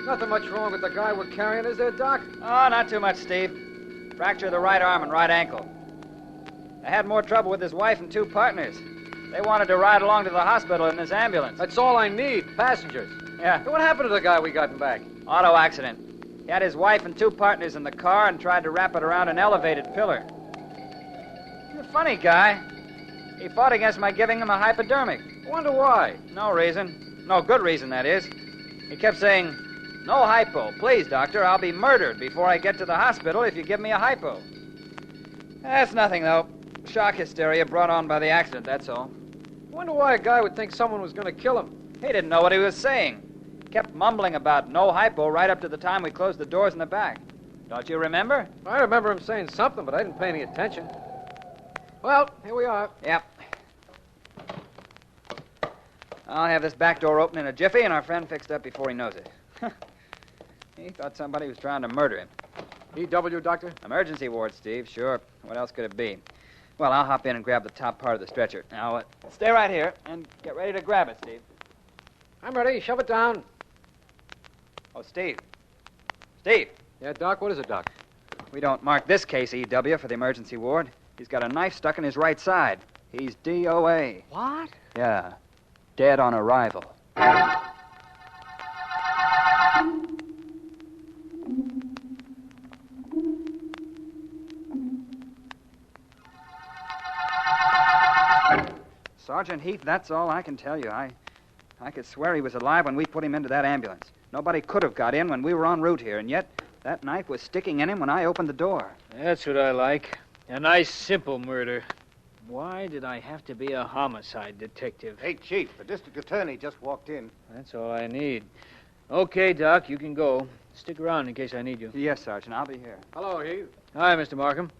Nothing much wrong with the guy we're carrying, is there, Doc? Oh, not too much, Steve. Fracture of the right arm and right ankle. I had more trouble with his wife and two partners. They wanted to ride along to the hospital in this ambulance. That's all I need, passengers. Yeah. Hey, what happened to the guy we got back? Auto accident. He had his wife and two partners in the car and tried to wrap it around an elevated pillar. He's a funny guy. He fought against my giving him a hypodermic. I wonder why. No reason. No good reason, that is. He kept saying, "No hypo. Please, doctor, I'll be murdered before I get to the hospital if you give me a hypo." That's nothing, though. Shock hysteria brought on by the accident, that's all. I wonder why a guy would think someone was going to kill him. He didn't know what he was saying. Kept mumbling about no hypo right up to the time we closed the doors in the back. Don't you remember? I remember him saying something, but I didn't pay any attention. Well, here we are. Yep. I'll have this back door open in a jiffy and our friend fixed up before he knows it. He thought somebody was trying to murder him. EW, Doctor? Emergency ward, Steve, sure. What else could it be? Well, I'll hop in and grab the top part of the stretcher. Now, stay right here and get ready to grab it, Steve. I'm ready. Shove it down. Oh, Steve. Steve. Yeah, Doc? What is it, Doc? We don't mark this case EW for the emergency ward. He's got a knife stuck in his right side. He's DOA. What? Yeah. Dead on arrival. Sergeant Heath, that's all I can tell you. I could swear he was alive when we put him into that ambulance. Nobody could have got in when we were en route here, and yet that knife was sticking in him when I opened the door. That's what I like. A nice, simple murder. Why did I have to be a homicide detective? Hey, Chief, the district attorney just walked in. That's all I need. Okay, Doc, you can go. Stick around in case I need you. Yes, Sergeant, I'll be here. Hello, Heath. Hi, Mr. Markham.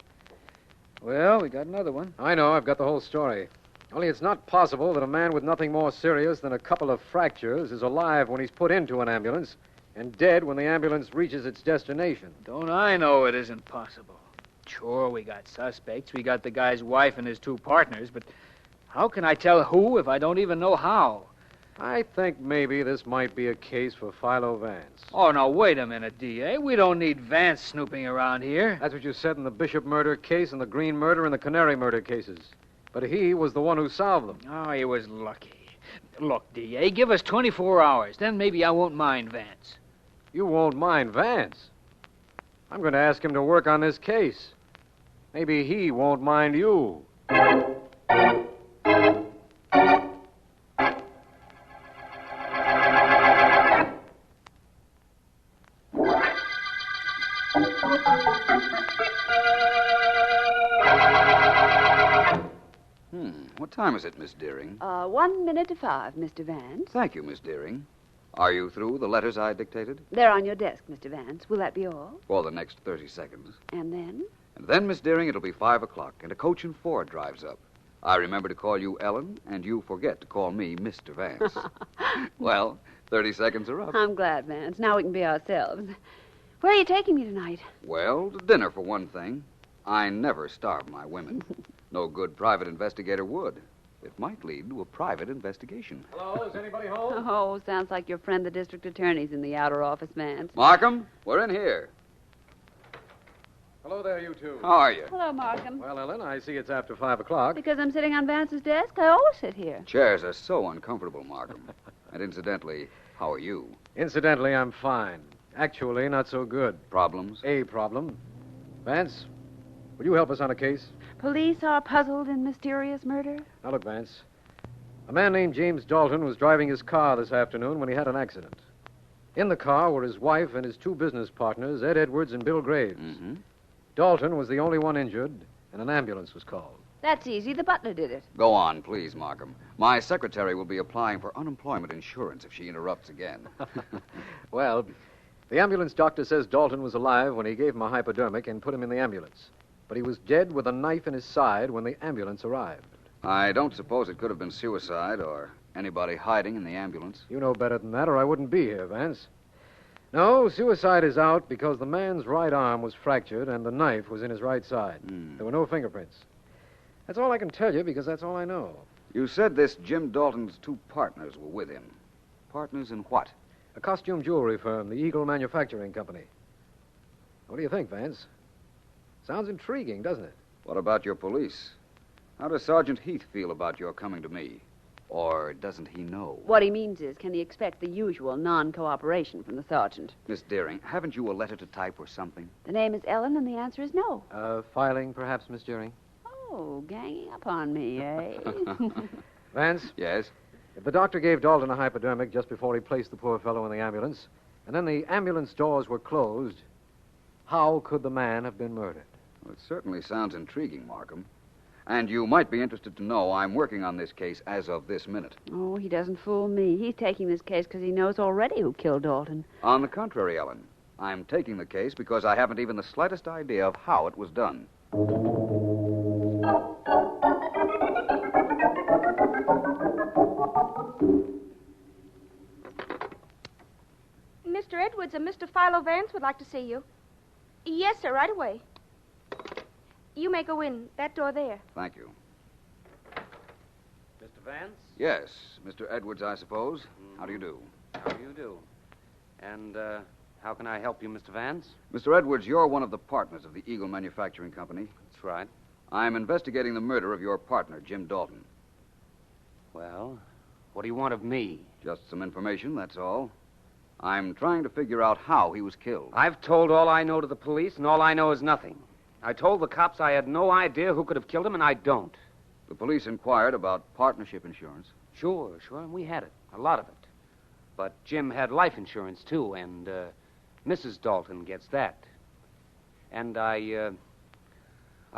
Well, we got another one. I know. I've got the whole story. Only it's not possible that a man with nothing more serious than a couple of fractures is alive when he's put into an ambulance and dead when the ambulance reaches its destination. Don't I know it isn't possible? Sure, we got suspects. We got the guy's wife and his two partners, but how can I tell who if I don't even know how? I think maybe this might be a case for Philo Vance. Oh, now, wait a minute, D.A. We don't need Vance snooping around here. That's what you said in the Bishop murder case and the Green murder and the Canary murder cases. But he was the one who solved them. Oh, he was lucky. Look, D.A., give us 24 hours. Then maybe I won't mind Vance. You won't mind Vance? I'm going to ask him to work on this case. Maybe he won't mind you. What time is it, Miss Deering? 1 minute to 5, Mr. Vance. Thank you, Miss Deering. Are you through the letters I dictated? They're on your desk, Mr. Vance. Will that be all? For the next 30 seconds. And then? And then, Miss Deering, it'll be 5 o'clock, and a coach and four drives up. I remember to call you Ellen, and you forget to call me Mr. Vance. Well, 30 seconds are up. I'm glad, Vance. Now we can be ourselves. Where are you taking me tonight? Well, to dinner, for one thing. I never starve my women. No good private investigator would. It might lead to a private investigation. Hello, is anybody home? Oh, sounds like your friend the district attorney's in the outer office, Vance. Markham, we're in here. Hello there, you two. How are you? Hello, Markham. Well, Ellen, I see it's after 5 o'clock. Because I'm sitting on Vance's desk, I always sit here. Chairs are so uncomfortable, Markham. And incidentally, how are you? Incidentally, I'm fine. Actually, not so good. Problems? A problem. Vance, will you help us on a case? Police are puzzled in mysterious murder? Now, look, Vance. A man named James Dalton was driving his car this afternoon when he had an accident. In the car were his wife and his two business partners, Ed Edwards and Bill Graves. Mm-hmm. Dalton was the only one injured, and an ambulance was called. That's easy. The butler did it. Go on, please, Markham. My secretary will be applying for unemployment insurance if she interrupts again. Well, The ambulance doctor says Dalton was alive when he gave him a hypodermic and put him in the ambulance. But he was dead with a knife in his side when the ambulance arrived. I don't suppose it could have been suicide or anybody hiding in the ambulance. You know better than that, or I wouldn't be here, Vance. No, suicide is out because the man's right arm was fractured and the knife was in his right side. There were no fingerprints. That's all I can tell you because that's all I know. You said this Jim Dalton's 2 partners were with him. Partners in what? A costume jewelry firm, the Eagle Manufacturing Company. What do you think, Vance? Sounds intriguing, doesn't it? What about your police? How does Sergeant Heath feel about your coming to me? Or doesn't he know? What he means is, can he expect the usual non-cooperation from the sergeant? Miss Deering, haven't you a letter to type or something? The name is Ellen, and the answer is no. Filing, perhaps, Miss Deering? Oh, ganging up on me, eh? Vance? Yes? If the doctor gave Dalton a hypodermic just before he placed the poor fellow in the ambulance, and then the ambulance doors were closed, how could the man have been murdered? Well, it certainly sounds intriguing, Markham. And you might be interested to know I'm working on this case as of this minute. Oh, he doesn't fool me. He's taking this case because he knows already who killed Dalton. On the contrary, Ellen, I'm taking the case because I haven't even the slightest idea of how it was done. Mr. Edwards and Mr. Philo Vance would like to see you. Yes, sir, right away. You may go in. That door there. Thank you. Mr. Vance? Yes, Mr. Edwards, I suppose. How do you do? How do you do? And, how can I help you, Mr. Vance? Mr. Edwards, you're one of the partners of the Eagle Manufacturing Company. That's right. I'm investigating the murder of your partner, Jim Dalton. Well, what do you want of me? Just some information, that's all. I'm trying to figure out how he was killed. I've told all I know to the police, and all I know is nothing. I told the cops I had no idea who could have killed him, and I don't. The police inquired about partnership insurance. Sure, and we had it. A lot of it. But Jim had life insurance, too, and, Mrs. Dalton gets that. And I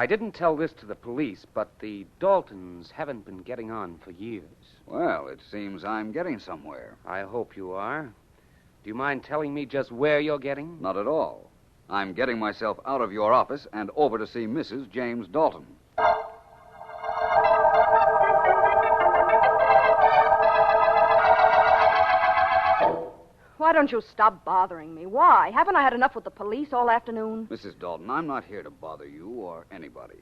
didn't tell this to the police, but the Daltons haven't been getting on for years. Well, it seems I'm getting somewhere. I hope you are. Do you mind telling me just where you're getting? Not at all. I'm getting myself out of your office and over to see Mrs. James Dalton. Why don't you stop bothering me? Why? Haven't I had enough with the police all afternoon? Mrs. Dalton, I'm not here to bother you or anybody.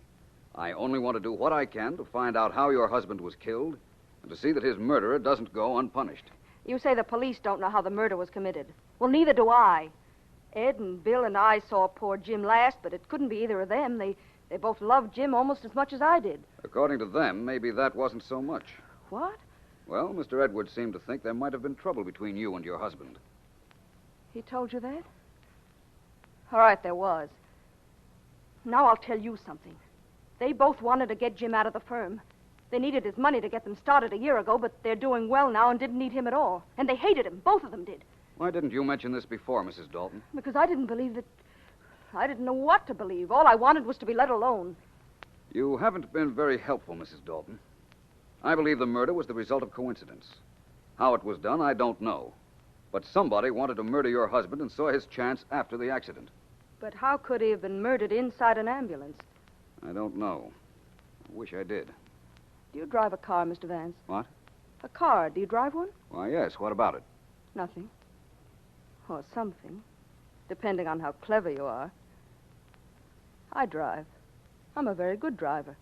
I only want to do what I can to find out how your husband was killed and to see that his murderer doesn't go unpunished. You say the police don't know how the murder was committed. Well, neither do I. Ed and Bill and I saw poor Jim last, but it couldn't be either of them. They both loved Jim almost as much as I did. According to them, maybe that wasn't so much. What? Well, Mr. Edwards seemed to think there might have been trouble between you and your husband. He told you that? All right, there was. Now I'll tell you something. They both wanted to get Jim out of the firm. They needed his money to get them started a year ago, but they're doing well now and didn't need him at all. And they hated him. Both of them did. Why didn't you mention this before, Mrs. Dalton? Because I didn't believe that... I didn't know what to believe. All I wanted was to be let alone. You haven't been very helpful, Mrs. Dalton. I believe the murder was the result of coincidence. How it was done, I don't know. But somebody wanted to murder your husband and saw his chance after the accident. But how could he have been murdered inside an ambulance? I don't know. I wish I did. Do you drive a car, Mr. Vance? What? A car. Do you drive one? Why, yes. What about it? Nothing. Or something. Depending on how clever you are. I drive. I'm a very good driver.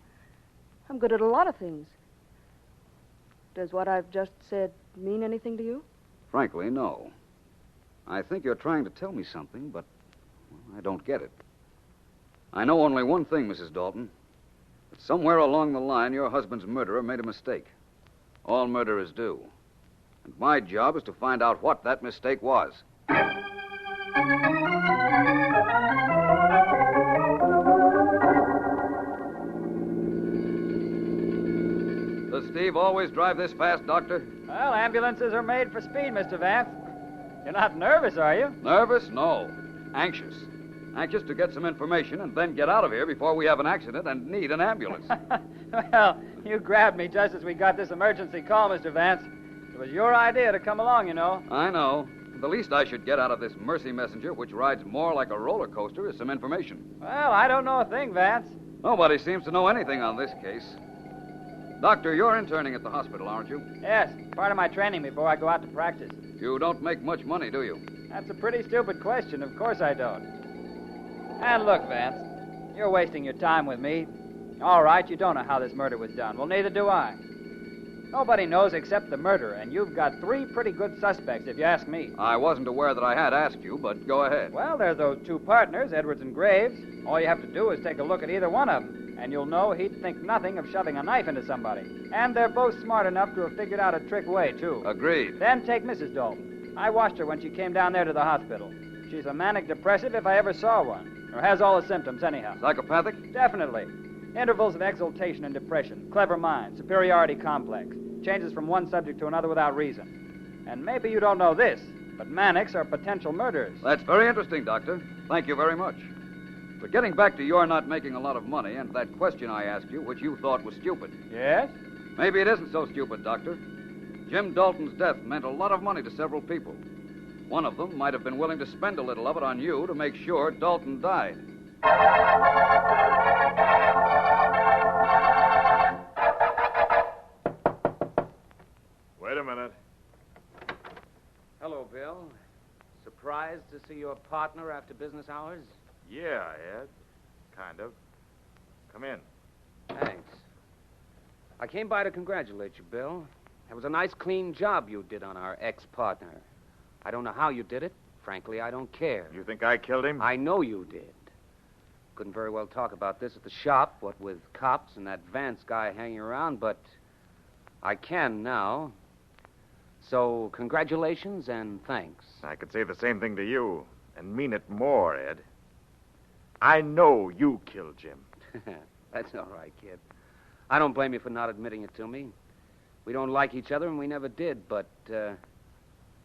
I'm good at a lot of things. Does what I've just said mean anything to you? Frankly, no. I think you're trying to tell me something, but well, I don't get it. I know only one thing, Mrs. Dalton. That somewhere along the line, your husband's murderer made a mistake. All murderers do. And my job is to find out what that mistake was. Does Steve always drive this fast, Doctor? Well, ambulances are made for speed, Mr. Vance. You're not nervous, are you? Nervous? No. Anxious. Anxious to get some information and then get out of here before we have an accident and need an ambulance. Well, you grabbed me just as we got this emergency call, Mr. Vance. It was your idea to come along, you know. I know. The least I should get out of this mercy messenger, which rides more like a roller coaster, is some information. Well, I don't know a thing, Vance. Nobody seems to know anything on this case. Doctor, you're interning at the hospital, aren't you? Yes, part of my training before I go out to practice. You don't make much money, do you? That's a pretty stupid question. Of course I don't. And look, Vance, you're wasting your time with me. All right, you don't know how this murder was done. Well, neither do I. Nobody knows except the murderer, and you've got 3 pretty good suspects, if you ask me. I wasn't aware that I had asked you, but go ahead. Well, there's those 2 partners, Edwards and Graves. All you have to do is take a look at either one of them, and you'll know he'd think nothing of shoving a knife into somebody. And they're both smart enough to have figured out a trick way, too. Agreed. Then take Mrs. Dalton. I watched her when she came down there to the hospital. She's a manic depressive if I ever saw one, or has all the symptoms anyhow. Psychopathic? Definitely. Intervals of exaltation and depression, clever mind, superiority complex, changes from one subject to another without reason. And maybe you don't know this, but manics are potential murderers. That's very interesting, Doctor. Thank you very much. But getting back to your not making a lot of money and that question I asked you, which you thought was stupid. Yes? Maybe it isn't so stupid, Doctor. Jim Dalton's death meant a lot of money to several people. One of them might have been willing to spend a little of it on you to make sure Dalton died. Wait a minute. Hello, Bill. Surprised to see your partner after business hours? Yeah, Ed. Kind of. Come in. Thanks. I came by to congratulate you, Bill. That was a nice, clean job you did on our ex-partner. I don't know how you did it. Frankly, I don't care. You think I killed him? I know you did. Couldn't very well talk about this at the shop, what with cops and that Vance guy hanging around, but I can now. So, congratulations and thanks. I could say the same thing to you, and mean it more, Ed. I know you killed Jim. That's all right, kid. I don't blame you for not admitting it to me. We don't like each other, and we never did, but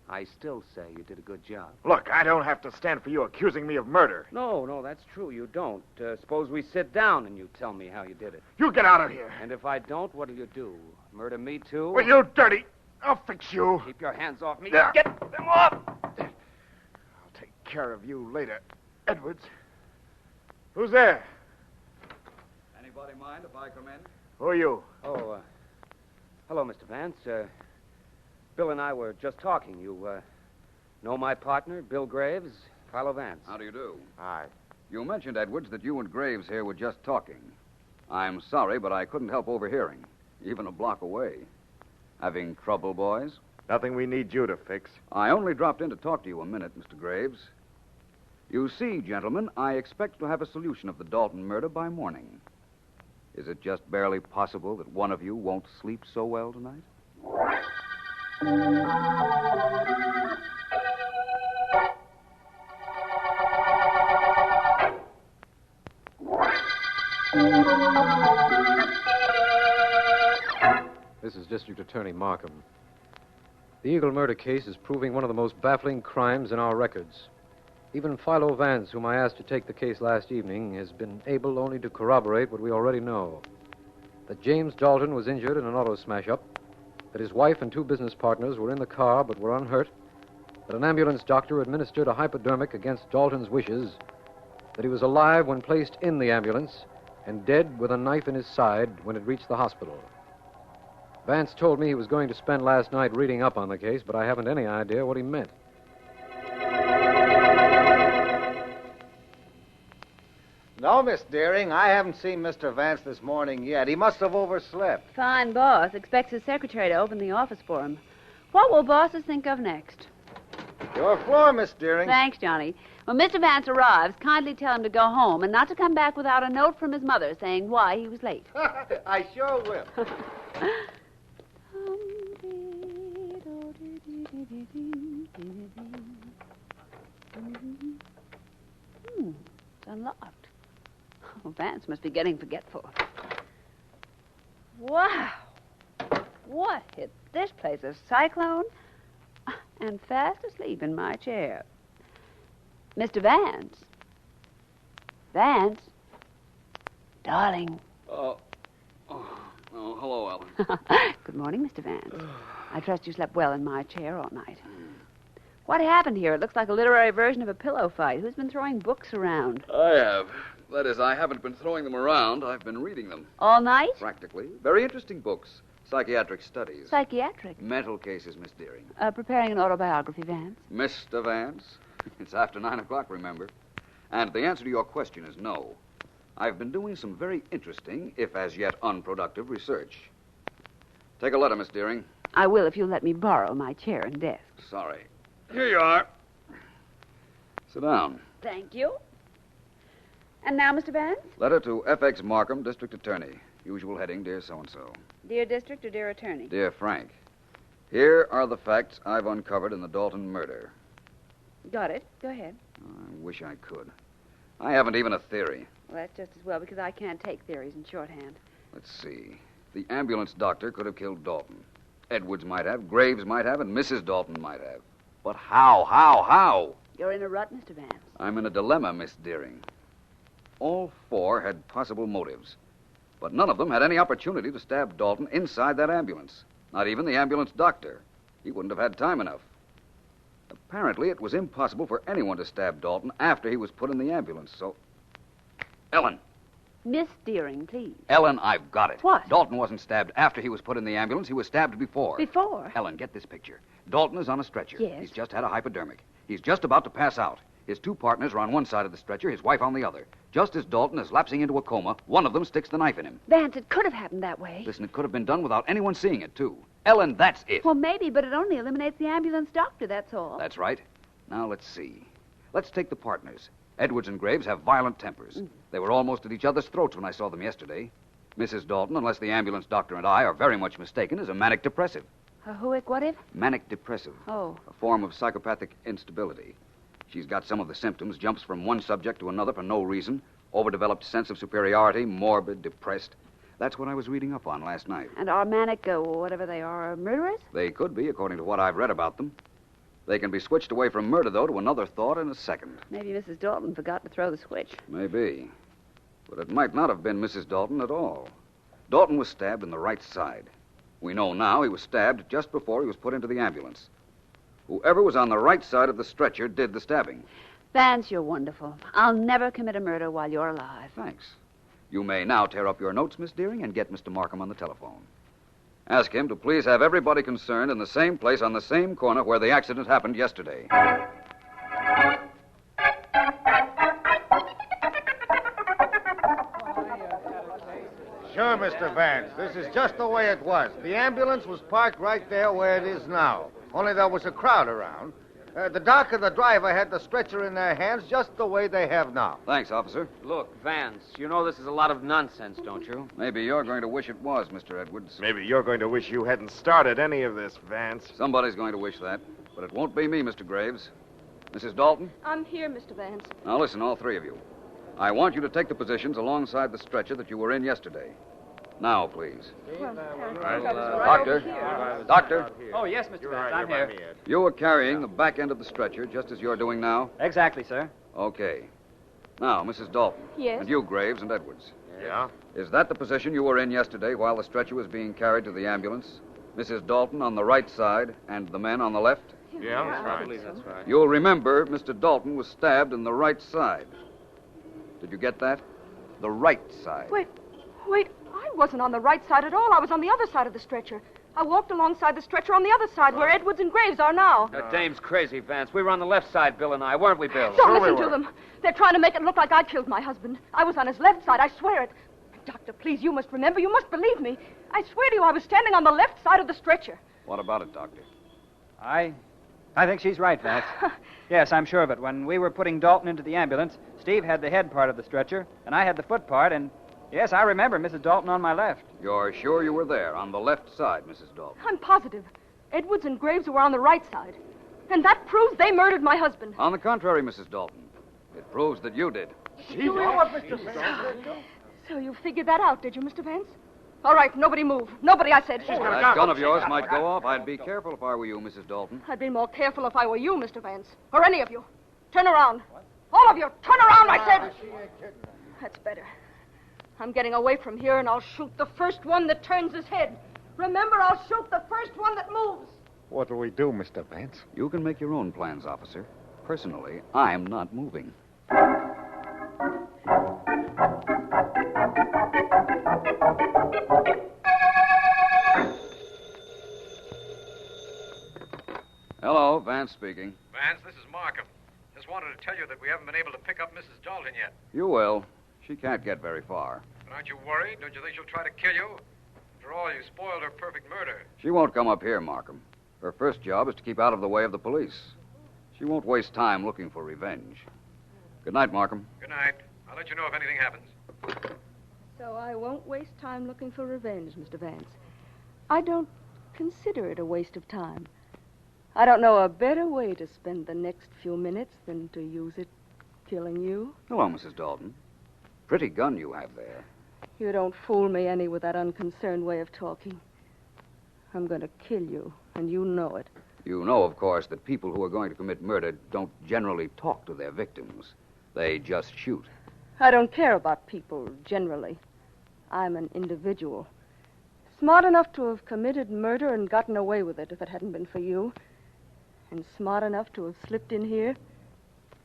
I still say you did a good job. Look, I don't have to stand for you accusing me of murder. No, that's true. You don't. Suppose we sit down and you tell me how you did it. You get out of here. And if I don't, what'll you do? Murder me, too? Well, you dirty... I'll fix you. Keep your hands off me. Yeah. Get them off! I'll take care of you later, Edwards. Who's there? Anybody mind if I come in? Who are you? Oh, hello, Mr. Vance. Bill and I were just talking. You, know my partner, Bill Graves, Philo Vance. How do you do? Hi. You mentioned, Edwards, that you and Graves here were just talking. I'm sorry, but I couldn't help overhearing, even a block away. Having trouble, boys? Nothing we need you to fix. I only dropped in to talk to you a minute, Mr. Graves. You see, gentlemen, I expect to have a solution of the Dalton murder by morning. Is it just barely possible that one of you won't sleep so well tonight? This is District Attorney Markham. The Eagle murder case is proving one of the most baffling crimes in our records. Even Philo Vance, whom I asked to take the case last evening, has been able only to corroborate what we already know. That James Dalton was injured in an auto smash-up, that his wife and 2 business partners were in the car but were unhurt, that an ambulance doctor administered a hypodermic against Dalton's wishes, that he was alive when placed in the ambulance and dead with a knife in his side when it reached the hospital. Vance told me he was going to spend last night reading up on the case, but I haven't any idea what he meant. No, Miss Deering, I haven't seen Mr. Vance this morning yet. He must have overslept. Fine boss. Expects his secretary to open the office for him. What will bosses think of next? Your floor, Miss Deering. Thanks, Johnny. When Mr. Vance arrives, kindly tell him to go home and not to come back without a note from his mother saying why he was late. I sure will. It's unlocked. Oh, Vance must be getting forgetful. Wow. What hit this place? A cyclone? And fast asleep in my chair. Mr. Vance. Vance. Darling. Hello, Ellen. Good morning, Mr. Vance. I trust you slept well in my chair all night. What happened here? It looks like a literary version of a pillow fight. Who's been throwing books around? I have. That is, I haven't been throwing them around. I've been reading them. All night? Practically. Very interesting books. Psychiatric studies. Psychiatric? Mental cases, Miss Deering. Preparing an autobiography, Vance. Mr. Vance? It's after 9 o'clock, remember. And the answer to your question is no. I've been doing some very interesting, if as yet unproductive, research. Take a letter, Miss Deering. I will if you'll let me borrow my chair and desk. Sorry. Here you are. Sit down. Thank you. And now, Mr. Vance? Letter to F.X. Markham, District Attorney. Usual heading, Dear So-and-so. Dear District or Dear Attorney? Dear Frank, here are the facts I've uncovered in the Dalton murder. Got it. Go ahead. I wish I could. I haven't even a theory. Well, that's just as well, because I can't take theories in shorthand. Let's see. The ambulance doctor could have killed Dalton. Edwards might have, Graves might have, and Mrs. Dalton might have. But how? You're in a rut, Mr. Vance. I'm in a dilemma, Miss Deering. All four had possible motives, but none of them had any opportunity to stab Dalton inside that ambulance. Not even the ambulance doctor. He wouldn't have had time enough. Apparently, it was impossible for anyone to stab Dalton after he was put in the ambulance, so... Ellen. Miss Deering, please. Ellen, I've got it. What? Dalton wasn't stabbed after he was put in the ambulance. He was stabbed before. Before? Ellen, get this picture. Dalton is on a stretcher. Yes. He's just had a hypodermic. He's just about to pass out. His two partners are on one side of the stretcher, his wife on the other. Just as Dalton is lapsing into a coma, one of them sticks the knife in him. Vance, it could have happened that way. Listen, it could have been done without anyone seeing it, too. Ellen, that's it. Well, maybe, but it only eliminates the ambulance doctor, that's all. That's right. Now, let's see. Let's take the partners. Edwards and Graves have violent tempers. They were almost at each other's throats when I saw them yesterday. Mrs. Dalton, unless the ambulance doctor and I are very much mistaken, is a manic depressive. What if? Manic depressive. Oh. A form of psychopathic instability. She's got some of the symptoms, jumps from one subject to another for no reason, overdeveloped sense of superiority, morbid, depressed. That's what I was reading up on last night. And are manic, whatever they are, murderers? They could be, according to what I've read about them. They can be switched away from murder, though, to another thought in a second. Maybe Mrs. Dalton forgot to throw the switch. Maybe. But it might not have been Mrs. Dalton at all. Dalton was stabbed in the right side. We know now he was stabbed just before he was put into the ambulance. Whoever was on the right side of the stretcher did the stabbing. Vance, you're wonderful. I'll never commit a murder while you're alive. Thanks. You may now tear up your notes, Miss Deering, and get Mr. Markham on the telephone. Ask him to please have everybody concerned in the same place on the same corner where the accident happened yesterday. Sure, Mr. Vance. This is just the way it was. The ambulance was parked right there where it is now. Only there was a crowd around. The doc and the driver had the stretcher in their hands just the way they have now. Thanks, officer. Look, Vance, you know this is a lot of nonsense, don't you? Maybe you're going to wish it was, Mr. Edwards. Maybe you're going to wish you hadn't started any of this, Vance. Somebody's going to wish that. But it won't be me, Mr. Graves. Mrs. Dalton? I'm here, Mr. Vance. Now listen, all three of you. I want you to take the positions alongside the stretcher that you were in yesterday. Now, please. Doctor. Oh, yes, Mr. Vance, I'm here. You were carrying the back end of the stretcher, just as you're doing now? Exactly, sir. Okay. Now, Mrs. Dalton. Yes? And you, Graves and Edwards. Yeah? Is that the position you were in yesterday while the stretcher was being carried to the ambulance? Mrs. Dalton on the right side and the men on the left? Yeah, that's I right. believe that's right. You'll remember Mr. Dalton was stabbed in the right side. Did you get that? The right side. Wait. I wasn't on the right side at all. I was on the other side of the stretcher. I walked alongside the stretcher on the other side where Edwards and Graves are now. That dame's crazy, Vance. We were on the left side, Bill and I, weren't we, Bill? Don't listen to them. They're trying to make it look like I killed my husband. I was on his left side, I swear it. Doctor, please, you must remember. You must believe me. I swear to you, I was standing on the left side of the stretcher. What about it, Doctor? I think she's right, Vance. Yes, I'm sure of it. When we were putting Dalton into the ambulance, Steve had the head part of the stretcher, and I had the foot part, and yes, I remember Mrs. Dalton on my left. You're sure you were there, on the left side, Mrs. Dalton? I'm positive. Edwards and Graves were on the right side. And that proves they murdered my husband. On the contrary, Mrs. Dalton. It proves that you did. So you figured that out, did you, Mr. Vance? All right, nobody move. Nobody, I said. That gun of yours might go off. I'd be careful if I were you, Mrs. Dalton. I'd be more careful if I were you, Mr. Vance. Or any of you. Turn around. All of you, turn around, I said. That's better. I'm getting away from here, and I'll shoot the first one that turns his head. Remember, I'll shoot the first one that moves. What'll we do, Mr. Vance? You can make your own plans, officer. Personally, I'm not moving. Hello, Vance speaking. Vance, this is Markham. Just wanted to tell you that we haven't been able to pick up Mrs. Dalton yet. You will. She can't get very far. But aren't you worried? Don't you think she'll try to kill you? After all, you spoiled her perfect murder. She won't come up here, Markham. Her first job is to keep out of the way of the police. She won't waste time looking for revenge. Good night, Markham. Good night. I'll let you know if anything happens. So I won't waste time looking for revenge, Mr. Vance. I don't consider it a waste of time. I don't know a better way to spend the next few minutes than to use it killing you. Hello, Mrs. Dalton. Pretty gun you have there. You don't fool me any with that unconcerned way of talking. I'm going to kill you, and you know it. You know, of course, that people who are going to commit murder don't generally talk to their victims. They just shoot. I don't care about people, generally. I'm an individual. Smart enough to have committed murder and gotten away with it if it hadn't been for you. And smart enough to have slipped in here,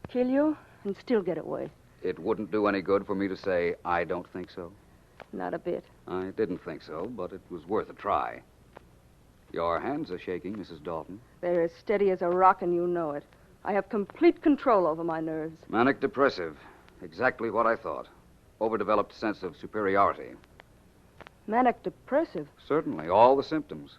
kill you, and still get away. It wouldn't do any good for me to say I don't think so. Not a bit. I didn't think so, but it was worth a try. Your hands are shaking, Mrs. Dalton. They're as steady as a rock, and you know it. I have complete control over my nerves. Manic depressive. Exactly what I thought. Overdeveloped sense of superiority. Manic depressive? Certainly, all the symptoms.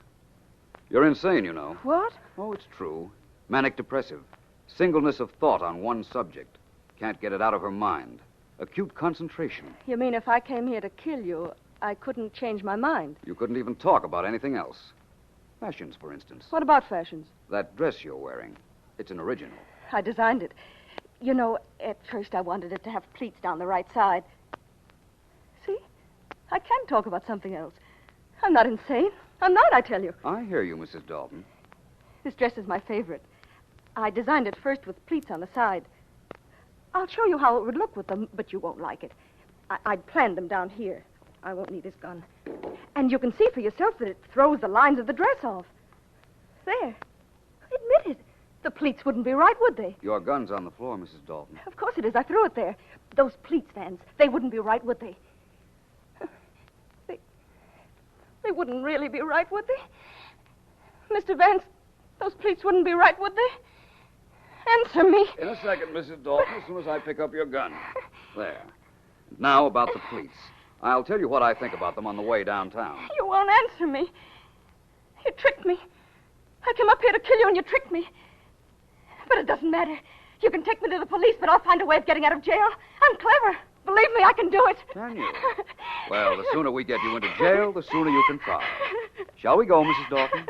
You're insane, you know. What? Oh, it's true. Manic depressive. Singleness of thought on one subject. Can't get it out of her mind. Acute concentration. You mean if I came here to kill you, I couldn't change my mind? You couldn't even talk about anything else. Fashions, for instance. What about fashions? That dress you're wearing. It's an original. I designed it. You know, at first I wanted it to have pleats down the right side. See? I can talk about something else. I'm not insane. I'm not, I tell you. I hear you, Mrs. Dalton. This dress is my favorite. I designed it first with pleats on the side. I'll show you how it would look with them, but you won't like it. I'd planned them down here. I won't need this gun. And you can see for yourself that it throws the lines of the dress off. There. Admit it. The pleats wouldn't be right, would they? Your gun's on the floor, Mrs. Dalton. Of course it is. I threw it there. Those pleats, Vance, they wouldn't be right, would they? They wouldn't really be right, would they? Mr. Vance, those pleats wouldn't be right, would they? Answer me. In a second, Mrs. Dalton, as soon as I pick up your gun. There. Now about the pleats. I'll tell you what I think about them on the way downtown. You won't answer me. You tricked me. I came up here to kill you and you tricked me. But it doesn't matter. You can take me to the police, but I'll find a way of getting out of jail. I'm clever. Believe me, I can do it. Can you? Well, the sooner we get you into jail, the sooner you can try. Shall we go, Mrs. Dalton?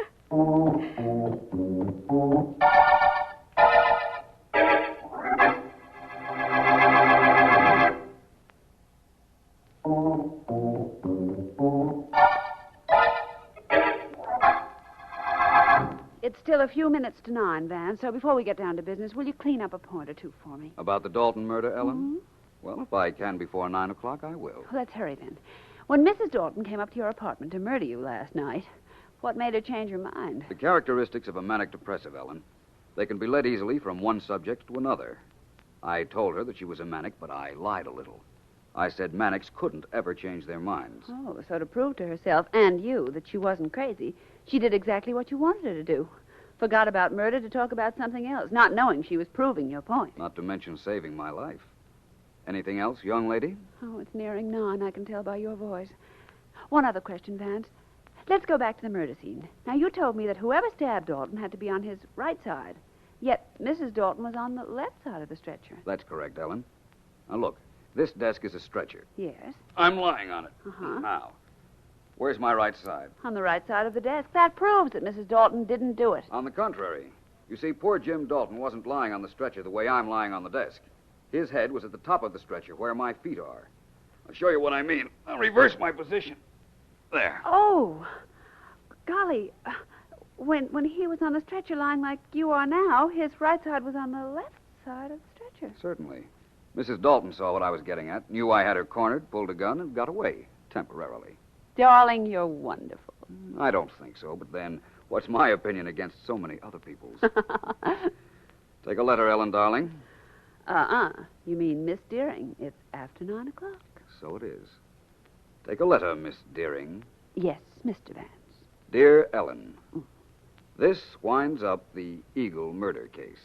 It's still a few minutes to 9, Van, so before we get down to business, will you clean up a point or two for me? About the Dalton murder, Ellen? Mm-hmm. Well, if I can before 9 o'clock, I will. Well, let's hurry then. When Mrs. Dalton came up to your apartment to murder you last night, what made her change her mind? The characteristics of a manic depressive, Ellen. They can be led easily from one subject to another. I told her that she was a manic, but I lied a little. I said manics couldn't ever change their minds. Oh, so to prove to herself and you that she wasn't crazy, she did exactly what you wanted her to do. Forgot about murder to talk about something else, not knowing she was proving your point. Not to mention saving my life. Anything else, young lady? Oh, it's nearing 9, I can tell by your voice. One other question, Vance. Let's go back to the murder scene. Now, you told me that whoever stabbed Dalton had to be on his right side, yet Mrs. Dalton was on the left side of the stretcher. That's correct, Ellen. Now, look, this desk is a stretcher. Yes. I'm lying on it. Uh-huh. Now, where's my right side? On the right side of the desk. That proves that Mrs. Dalton didn't do it. On the contrary. You see, poor Jim Dalton wasn't lying on the stretcher the way I'm lying on the desk. His head was at the top of the stretcher where my feet are. I'll show you what I mean. I'll reverse my position. There. Oh, golly. When he was on the stretcher lying like you are now, his right side was on the left side of the stretcher. Certainly. Mrs. Dalton saw what I was getting at, knew I had her cornered, pulled a gun, and got away, temporarily. Darling, you're wonderful. I don't think so, but then, What's my opinion against so many other people's? Take a letter, Ellen, darling. You mean Miss Deering. It's after 9 o'clock. So it is. Take a letter, Miss Deering. Yes, Mr. Vance. Dear Ellen, this winds up the Eagle murder case.